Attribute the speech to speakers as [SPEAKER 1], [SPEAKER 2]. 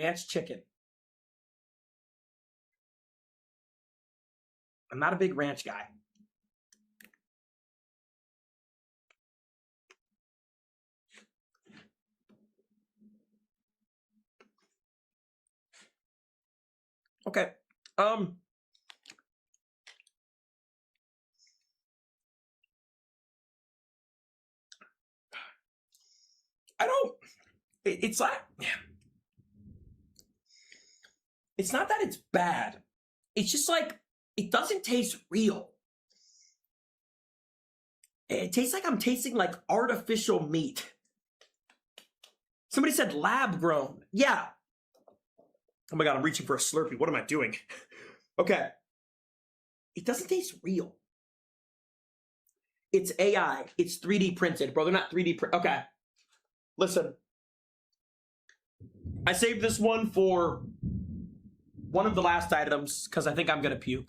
[SPEAKER 1] ranch chicken. I'm not a big ranch guy. Okay. I don't, it's like, it's not that it's bad. It's just like, it doesn't taste real. It tastes like I'm tasting like artificial meat. Somebody said lab grown. Yeah. Oh my God, I'm reaching for a Slurpee. What am I doing? Okay. It doesn't taste real. It's AI. It's 3D printed, bro. They're not 3D printed. Okay. Listen. I saved this one for one of the last items because I think I'm going to puke.